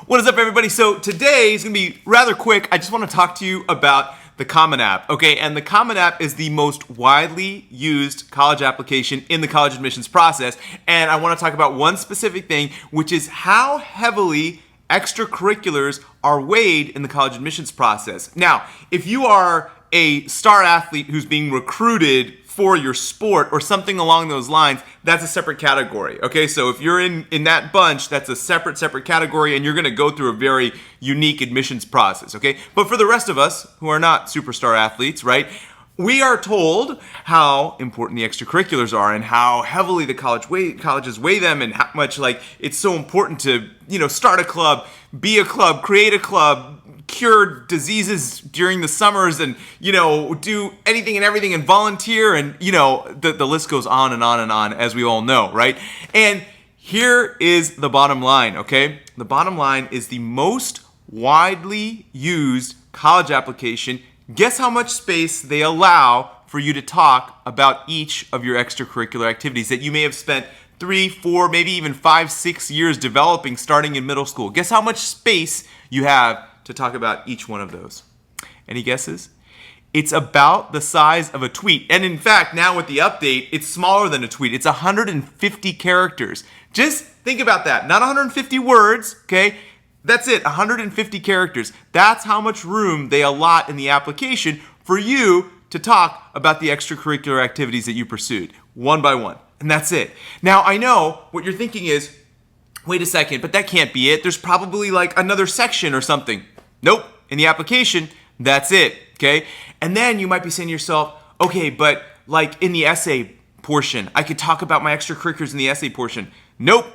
What is up, everybody? So today is going to be rather quick. I just want to talk to you about the Common App, okay? And the Common App is the most widely used college application in the college admissions process. And I want to talk about one specific thing, which is how heavily extracurriculars are weighed in the college admissions process. Now, if you are a star athlete who's being recruited for your sport or something along those lines, that's a separate category, okay? So if you're in that bunch, that's a separate category, and you're gonna go through a very unique admissions process, okay? But for the rest of us who are not superstar athletes, right, we are told how important the extracurriculars are and how heavily the colleges weigh them, and how much it's so important to, start a club, be a club, create a club, cure diseases during the summers, and do anything and everything and volunteer, and the list goes on and on and on, as we all know, right? And here is the bottom line, okay? The bottom line is the most widely used college application. Guess how much space they allow for you to talk about each of your extracurricular activities that you may have spent 3, 4, maybe even 5, 6 years developing starting in middle school. Guess how much space you have to talk about each one of those. Any guesses? It's about the size of a tweet. And in fact, now with the update, it's smaller than a tweet. It's 150 characters. Just think about that. Not 150 words, okay? That's it, 150 characters. That's how much room they allot in the application for you to talk about the extracurricular activities that you pursued, one by one. And that's it. Now, I know what you're thinking is, wait a second, but that can't be it. There's probably another section or something. Nope. In the application, that's it. Okay? And then you might be saying to yourself, okay, but in the essay portion, I could talk about my extracurriculars in the essay portion. Nope.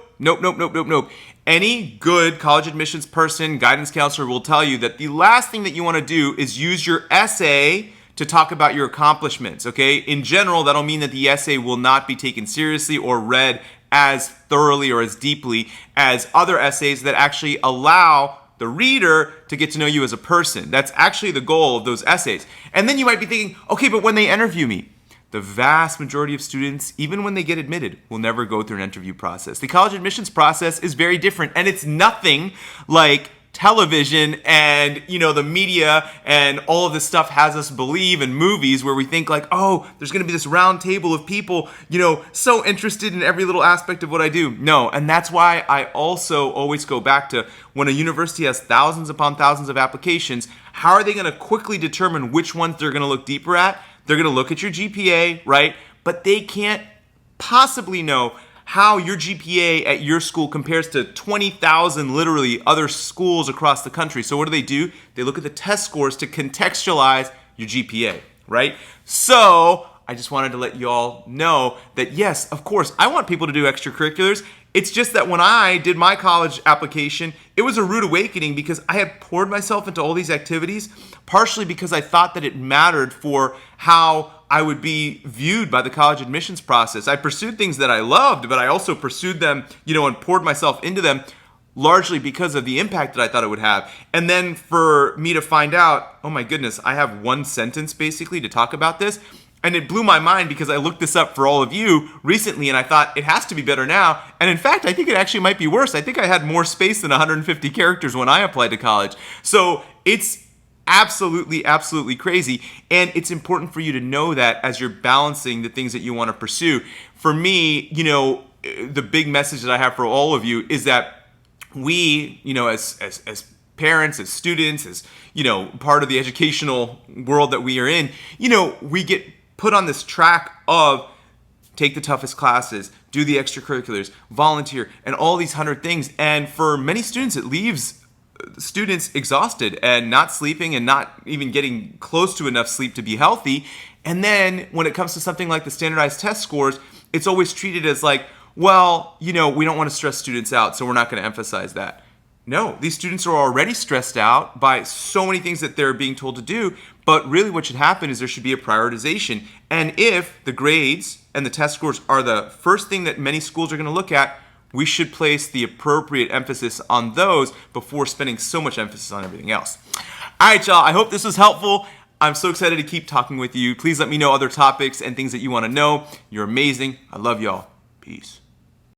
Any good college admissions person, guidance counselor will tell you that the last thing that you want to do is use your essay to talk about your accomplishments, okay? In general, that'll mean that the essay will not be taken seriously or read as thoroughly or as deeply as other essays that actually allow the reader to get to know you as a person. That's actually the goal of those essays. And then you might be thinking, okay, but when they interview me, the vast majority of students, even when they get admitted, will never go through an interview process. The college admissions process is very different, and it's nothing like television and the media and all of this stuff has us believe in movies, where we think oh, there's going to be this round table of people so interested in every little aspect of what I do. No. And that's why I also always go back to, when a university has thousands upon thousands of applications, how are they going to quickly determine which ones they're going to look deeper at? They're going to look at your GPA, right? But they can't possibly know how your GPA at your school compares to 20,000 literally other schools across the country. So what do? They look at the test scores to contextualize your GPA, right? So I just wanted to let you all know that yes, of course, I want people to do extracurriculars. It's just that when I did my college application, it was a rude awakening because I had poured myself into all these activities, partially because I thought that it mattered for how I would be viewed by the college admissions process. I pursued things that I loved, but I also pursued them, and poured myself into them largely because of the impact that I thought it would have. And then for me to find out, oh my goodness, I have one sentence basically to talk about this. And it blew my mind because I looked this up for all of you recently, and I thought it has to be better now. And in fact, I think it actually might be worse. I think I had more space than 150 characters when I applied to college. So it's absolutely crazy. And it's important for you to know that as you're balancing the things that you want to pursue. For me, the big message that I have for all of you is that we, as parents, as students, as, part of the educational world that we are in, we get put on this track of take the toughest classes, do the extracurriculars, volunteer, and all these 100 things. And for many students, it leaves students exhausted and not sleeping and not even getting close to enough sleep to be healthy. And then when it comes to something like the standardized test scores, it's always treated as well, we don't want to stress students out, so we're not going to emphasize that. No, these students are already stressed out by so many things that they're being told to do, but really what should happen is there should be a prioritization. And if the grades and the test scores are the first thing that many schools are going to look at, we should place the appropriate emphasis on those before spending so much emphasis on everything else. All right, y'all, I hope this was helpful. I'm so excited to keep talking with you. Please let me know other topics and things that you want to know. You're amazing. I love y'all. Peace.